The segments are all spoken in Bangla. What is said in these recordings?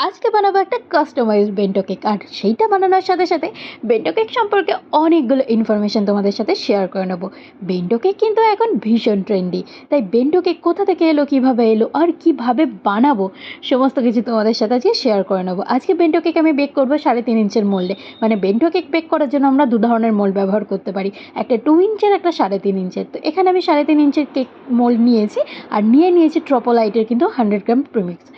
আজকে বানাবো একটা কাস্টমাইজ বেন্টো কেক, আর সেইটা বানানোর সাথে সাথে বেন্টো কেক সম্পর্কে অনেকগুলো ইনফরমেশন তোমাদের সাথে শেয়ার করে নেবো। বেন্টো কেক কিন্তু এখন ভীষণ ট্রেন্ডি, তাই বেন্টো কেক কোথা থেকে এলো, কিভাবে এলো, আর কিভাবে বানাবো, সমস্ত কিছু তোমাদের সাথে আজকে শেয়ার করে নেবো। আজকে বেন্টো কেক আমি বেক করবো 3.5 ইঞ্চের মোল্ডে। মানে বেন্টো কেক বেক করার জন্য আমরা দু ধরনের মোল্ড ব্যবহার করতে পারি, একটা 2 ইঞ্চের, একটা 3.5 ইঞ্চের। তো এখানে আমি 3.5 ইঞ্চের কেক মোল্ড নিয়েছি, আর নিয়েছি ট্রপোলাইটের কিন্তু 100 গ্রাম প্রিমিক্স।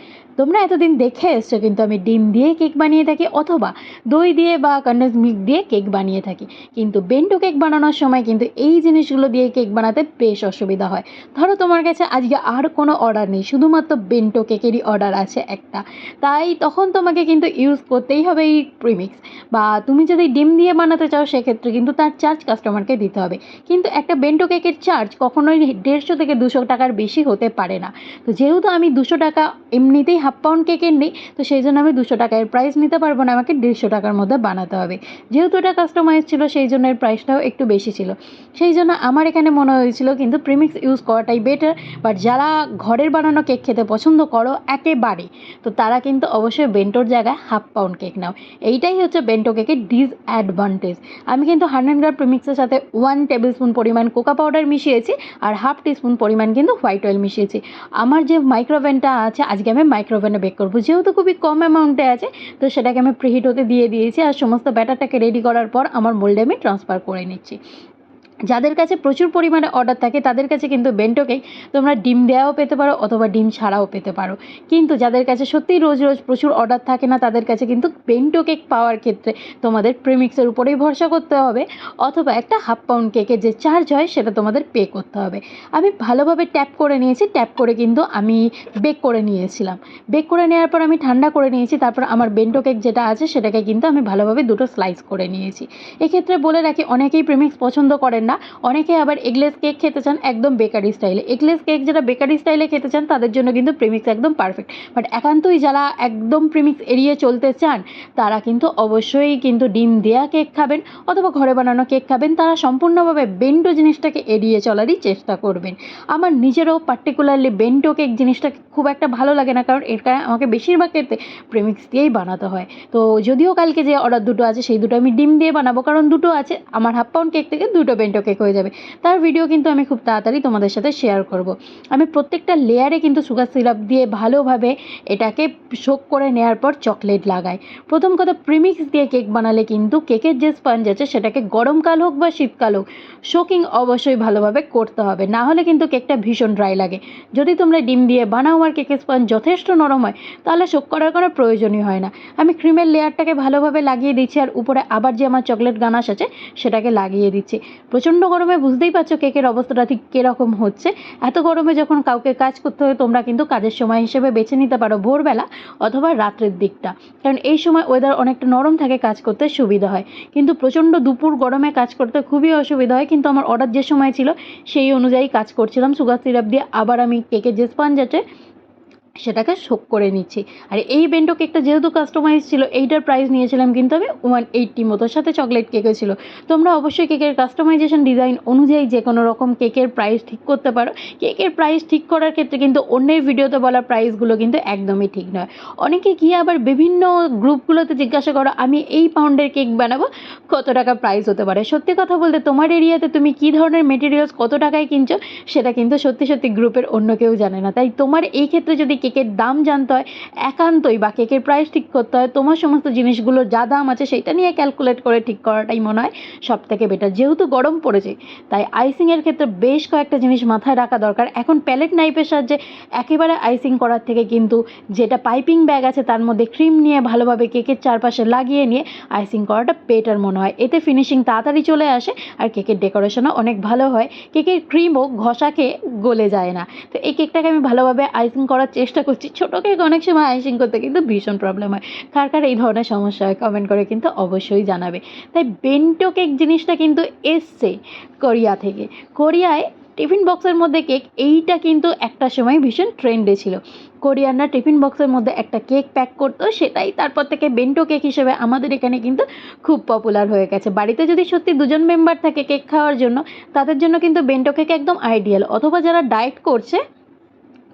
তোমরা এতদিন দেখে এসছো কিন্তু আমি ডিম দিয়ে কেক বানিয়ে থাকি, অথবা দই দিয়ে বা কনডেন্স মিল্ক দিয়ে কেক বানিয়ে থাকি। কিন্তু বেন্টো কেক বানানোর সময় কিন্তু এই জিনিসগুলো দিয়ে কেক বানাতে বেশ অসুবিধা হয়। ধরো তোমার কাছে আজকে আর কোনো অর্ডার নেই, শুধুমাত্র বেন্টো কেকেরই অর্ডার আছে একটা, তাই তখন তোমাকে কিন্তু ইউজ করতেই হবে এই প্রিমিক্স। বা তুমি যদি ডিম দিয়ে বানাতে চাও সেক্ষেত্রে কিন্তু তার চার্জ কাস্টমারকে দিতে হবে। কিন্তু একটা বেন্টো কেকের চার্জ কখনোই 150 থেকে 200 টাকার বেশি হতে পারে না। তো যেহেতু আমি 200 টাকা এমনিতেই হাফ পাউন্ড কেকের নেই, তো সেই জন্য আমি 200 টাকার প্রাইস নিতে পারবো না, আমাকে 150 টাকার মধ্যে বানাতে হবে। যেহেতু এটা কাস্টমাইজ ছিল সেই জন্য এর প্রাইসটাও একটু বেশি ছিল। সেই জন্য আমার এখানে মনে হয়েছিল কিন্তু প্রিমিক্স ইউজ করাটাই বেটার। বাট যারা ঘরের বানানো কেক খেতে পছন্দ করো একেবারে, তো তারা কিন্তু অবশ্যই বেন্টোর জায়গায় হাফ পাউন্ড কেক নাও। এইটাই হচ্ছে বেন্টো কেকের ডিসঅ্যাডভান্টেজ। আমি কিন্তু 100 গ্রাম প্রিমিক্সের সাথে 1 টেবিল স্পুন পরিমাণ কোকা পাউডার মিশিয়েছি, আর হাফ টিস্পুন পরিমাণ কিন্তু হোয়াইট অয়েল মিশিয়েছি। আমার যে মাইক্রোওভেনটা আছে, আজকে আমি মাইক্রোওভেনে বেক করবো, যেহেতু খুবই কম অ্যামাউন্টে আছে, তো সেটাকে আমি প্রিহিট হতে দিয়ে দিয়েছি। আর সমস্ত ব্যাটারটাকে রেডি করার পর আমার মোল্ডে আমি ট্রান্সফার করে নিচ্ছি। যাদের কাছে প্রচুর পরিমাণে অর্ডার থাকে তাদের কাছে কিন্তু বেন্টো কেক তোমরা ডিম দেওয়াও পেতে পারো, অথবা ডিম ছাড়াও পেতে পারো। কিন্তু যাদের কাছে সত্যিই রোজ রোজ প্রচুর অর্ডার থাকে না, তাদের কাছে কিন্তু বেন্টো কেক পাওয়ার ক্ষেত্রে তোমাদের প্রিমিক্সের উপরেই ভরসা করতে হবে, অথবা একটা হাফ পাউন্ড কেকের যে চার্জ হয় সেটা তোমাদের পে করতে হবে। আমি ভালোভাবে ট্যাপ করে নিয়েছি, ট্যাপ করে কিন্তু আমি বেক করে নিয়েছিলাম। বেক করে নেওয়ার পর আমি ঠান্ডা করে নিয়েছি, তারপর আমার বেন্টো কেক যেটা আছে সেটাকে কিন্তু আমি ভালোভাবে দুটো স্লাইস করে নিয়েছি। এক্ষেত্রে বলে রাখি, অনেকেই প্রিমিক্স পছন্দ করেন না, অনেকে আবার এগলেস কেক খেতে চান একদম বেকারি স্টাইলে। এগলেস কেক যারা বেকারি স্টাইলে খেতে চান তাদের জন্য কিন্তু প্রিমিক্স একদম পারফেক্ট। বাট একান্তই যারা একদম প্রিমিক্স এড়িয়ে চলতে চান, তারা কিন্তু অবশ্যই কিন্তু ডিম দেয়া কেক খাবেন, অথবা ঘরে বানানো কেক খাবেন। তারা সম্পূর্ণভাবে বেন্টো জিনিসটাকে এড়িয়ে চলারই চেষ্টা করবেন। আমার নিজেরও পার্টিকুলারলি বেন্টো কেক জিনিসটা খুব একটা ভালো লাগে না, কারণ এটা আমাকে বেশিরভাগ ক্ষেত্রে প্রিমিক্স দিয়েই বানাতে হয়। তো যদিও কালকে যে অর্ডার দুটো আছে সেই দুটো আমি ডিম দিয়ে বানাবো, কারণ দুটো আছে, আমার হাফ পাউন্ড কেক থেকে দুটো বেন্টো কেক হয়ে যাবে। তার ভিডিও কিন্তু আমি খুব তাড়াতাড়ি তোমাদের সাথে শেয়ার করব। আমি প্রত্যেকটা লেয়ারে কিন্তু সুগার সিরাপ দিয়ে ভালোভাবে এটাকে সোক করে নেওয়ার পর চকলেট লাগাই। প্রথম কথা, প্রিমিক্স দিয়ে কেক বানালে কিন্তু কেকের যে স্পঞ্জ আছে সেটাকে গরমকাল হোক বা শীতকাল হোক সোকিং অবশ্যই ভালোভাবে করতে হবে, না হলে কিন্তু কেকটা ভীষণ ড্রাই লাগে। যদি তোমরা ডিম দিয়ে বানাও আর কেকের স্পঞ্জ যথেষ্ট নরম হয়, তাহলে সোক করার কোনো প্রয়োজনই হয় না। আমি ক্রিমের লেয়ারটাকে ভালোভাবে লাগিয়ে দিচ্ছি, আর উপরে আবার যে আমার চকলেট গানাশ আছে সেটাকে লাগিয়ে দিচ্ছি। প্রচণ্ড গরমে বুঝতেই পারছো কেকের অবস্থাটা ঠিক কীরকম হচ্ছে। এত গরমে যখন কাউকে কাজ করতে হয়, তোমরা কিন্তু কাজের সময় হিসেবে বেছে নিতে পারো ভোরবেলা অথবা রাত্রের দিকটা, কারণ এই সময় ওয়েদার অনেকটা নরম থাকে, কাজ করতে সুবিধা হয়। কিন্তু প্রচণ্ড দুপুর গরমে কাজ করতে খুবই অসুবিধা হয়। কিন্তু আমার অর্ডার যে সময় ছিল সেই অনুযায়ী কাজ করছিলাম সুগার সিরাপ দিয়ে। আবার আমি কেকের যে স্পঞ্জ আছে সেটাকে সোক করে নিচ্ছি। আর এই বেন্টো কেকটা যেহেতু কাস্টমাইজ ছিল, এইটার প্রাইস নিয়েছিলাম কিন্তু আমি 180 মতো, সাথে চকলেট কেকও ছিল। তোমরা অবশ্যই কেকের কাস্টমাইজেশন ডিজাইন অনুযায়ী যে কোনো রকম কেকের প্রাইস ঠিক করতে পারো। কেকের প্রাইস ঠিক করার ক্ষেত্রে কিন্তু অন্যের ভিডিওতে বলা প্রাইসগুলো কিন্তু একদমই ঠিক নয়। অনেকে গিয়ে আবার বিভিন্ন গ্রুপগুলোতে জিজ্ঞাসা করো, আমি এই পাউন্ডের কেক বানাবো, কত টাকা প্রাইস হতে পারে। সত্যি কথা বলতে, তোমার এরিয়াতে তুমি কী ধরনের মেটেরিয়ালস কত টাকায় কিনছো সেটা কিন্তু সত্যি সত্যি গ্রুপের অন্য কেউ জানে না। তাই তোমার এই ক্ষেত্রে যদি কেকের দাম জানতে হয় একান্তই, বা কেকের প্রাইস ঠিক করতে হয়, তোমার সমস্ত জিনিসগুলোর যা দাম আছে সেটা নিয়ে ক্যালকুলেট করে ঠিক করাটাই মনে হয় সব থেকে বেটার। যেহেতু গরম পড়েছে, তাই আইসিংয়ের ক্ষেত্রে বেশ কয়েকটা জিনিস মাথায় রাখা দরকার। এখন প্যালেট নাইফের সাহায্যে একেবারে আইসিং করার থেকে কিন্তু যেটা পাইপিং ব্যাগ আছে তার মধ্যে ক্রিম নিয়ে ভালোভাবে কেকের চারপাশে লাগিয়ে নিয়ে আইসিং করাটা বেটার মনে হয়। এতে ফিনিশিং তাড়াতাড়ি চলে আসে, আর কেকের ডেকোরেশনও অনেক ভালো হয়। কেকের ক্রিমও ঘষা খেয়ে গলে যায় না। তো এই কেকটাকে আমি ভালোভাবে আইসিং করার চেষ্টা করছি। ছোটো কেক অনেক সময় আইসিং করতে কিন্তু ভীষণ প্রবলেম হয়। কার কার এই ধরনের সমস্যা হয় কমেন্ট করে কিন্তু অবশ্যই জানাবে। তাই বেন্টো কেক জিনিসটা কিন্তু এসছে কোরিয়া থেকে। কোরিয়ায় টিফিন বক্সের মধ্যে কেক, এইটা কিন্তু একটা সময় ভীষণ ট্রেন্ডে ছিল। কোরিয়ানরা টিফিন বক্সের মধ্যে একটা কেক প্যাক করতো, সেটাই তারপর থেকে বেন্টো কেক হিসেবে আমাদের এখানে কিন্তু খুব পপুলার হয়ে গেছে। বাড়িতে যদি সত্যি দুজন মেম্বার থাকে কেক খাওয়ার জন্য, তাদের জন্য কিন্তু বেন্টো কেক একদম আইডিয়াল। অথবা যারা ডায়েট করছে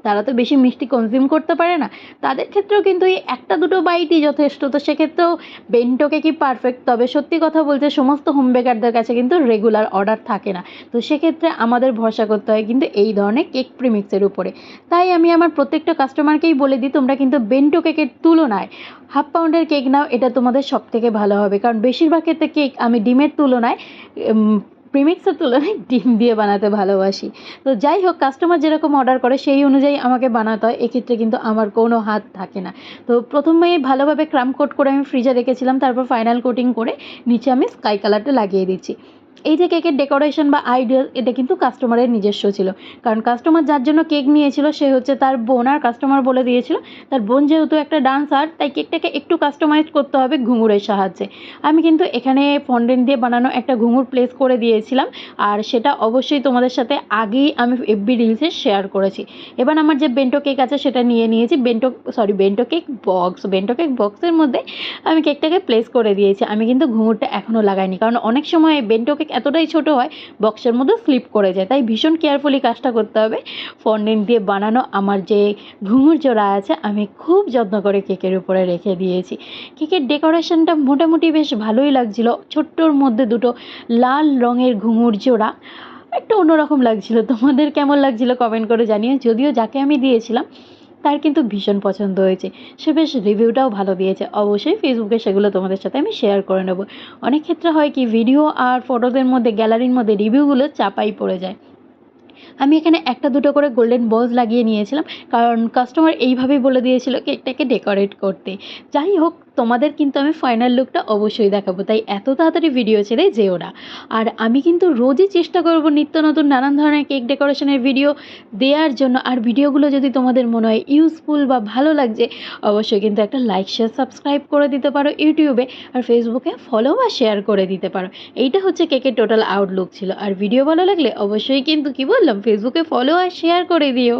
তারা তো বেশি মিষ্টি কনজিউম করতে পারে না, তাদের ক্ষেত্রেও কিন্তু এই একটা দুটো বাইটই যথেষ্ট। তো সেক্ষেত্রেও বেন্টো কেকই পারফেক্ট। তবে সত্যি কথা বলতে সমস্ত হোম বেকারদের কাছে কিন্তু রেগুলার অর্ডার থাকে না, তো সেক্ষেত্রে আমাদের ভরসা করতে হয় কিন্তু এই ধরনের কেক প্রিমিক্সের উপরে। তাই আমি আমার প্রত্যেকটা কাস্টমারকেই বলে দিই, তোমরা কিন্তু বেন্টো কেকের তুলনায় হাফ পাউন্ডের কেক নাও, এটা তোমাদের সব থেকে ভালো হবে। কারণ বেশিরভাগ ক্ষেত্রে কেক আমি ডিমের তুলনায় প্রিমিক্সের তুলনায় ডিম দিয়ে বানাতে ভালোবাসি। তো যাই হোক, কাস্টমার যেরকম অর্ডার করে সেই অনুযায়ী আমাকে বানাতে হয়, এক্ষেত্রে কিন্তু আমার কোনো হাত থাকে না। তো প্রথমে ভালোভাবে ক্রাম কোট করে আমি ফ্রিজে রেখেছিলাম, তারপর ফাইনাল কোটিং করে নিচে আমি স্কাই কালারটা লাগিয়ে দিচ্ছি। এই যে কেকের ডেকোরেশন বা আইডিয়া, এটা কিন্তু কাস্টমারের নিজস্ব ছিল। কারণ কাস্টমার যার জন্য কেক নিয়েছিল সে হচ্ছে তার বোন, আর কাস্টমার বলে দিয়েছিল তার বোন যেহেতু একটা ডান্সার, তাই কেকটাকে একটু কাস্টমাইজ করতে হবে ঘুঙুরের সাহায্যে। আমি কিন্তু এখানে ফন্ডেন্ট দিয়ে বানানো একটা ঘুঙুর প্লেস করে দিয়েছিলাম, আর সেটা অবশ্যই তোমাদের সাথে আগেই আমি এফবি রিলসে শেয়ার করেছি। এবার আমার যে বেন্টো কেক আছে সেটা নিয়ে নিয়েছি, বেন্টো কেক বক্সের মধ্যে আমি কেকটাকে প্লেস করে দিয়েছি। আমি কিন্তু ঘুঙুরটা এখনও লাগাইনি, কারণ অনেক সময় বেন্টো কেক এতটাই ছোট হয় বক্সের মধ্যে স্লিপ করে যায়, তাই ভীষণ কেয়ারফুলি কাজটা করতে হবে। ফন্ডেন্ট দিয়ে বানানো আমার যে ঘুঙুর জোড়া আছে আমি খুব যত্ন করে কেকের উপরে রেখে দিয়েছি। কেকের ডেকোরেশনটা মোটামুটি বেশ ভালোই লাগছিল, ছোট্টর মধ্যে দুটো লাল রঙের ঘুঙুর জোড়া, একটু অন্যরকম লাগছিল। তোমাদের কেমন লাগছিল কমেন্ট করে জানিও। যদিও যাকে আমি দিয়েছিলাম তার কিন্তু ভীষণ পছন্দ হয়েছে, সে বেশ রিভিউটাও ভালো দিয়েছে। অবশ্যই ফেসবুকে সেগুলো তোমাদের সাথে আমি শেয়ার করে নেব। অনেক ক্ষেত্রে হয় কি, ভিডিও আর ফটোদের মধ্যে গ্যালারির মধ্যে রিভিউগুলো চাপাই পড়ে যায়। আমি এখানে একটা দুটো করে গোল্ডেন বলস লাগিয়ে নিয়েছিলাম, কারণ কাস্টমার এইভাবেই বলে দিয়েছিল কেকটাকে ডেকোরেট করতে। যাই হোক, তোমাদের কিন্তু আমি ফাইনাল লুকটা অবশ্যই দেখাবো, তাই এত তাড়াতাড়ি ভিডিও ছেড়ে যেও না। আর আমি কিন্তু রোজই চেষ্টা করব নিত্য নতুন নানান ধরনের কেক ডেকোরেশনের ভিডিও দেওয়ার জন্য। আর ভিডিওগুলো যদি তোমাদের মনে হয় ইউজফুল বা ভালো লাগছে, অবশ্যই কিন্তু একটা লাইক শেয়ার সাবস্ক্রাইব করে দিতে পারো ইউটিউবে, আর ফেসবুকে ফলো বা শেয়ার করে দিতে পারো। এইটা হচ্ছে কেকের টোটাল আউটলুক ছিল। আর ভিডিও ভালো লাগলে অবশ্যই কিন্তু কি বললাম, ফেসবুকে ফলো আর শেয়ার করে দিও।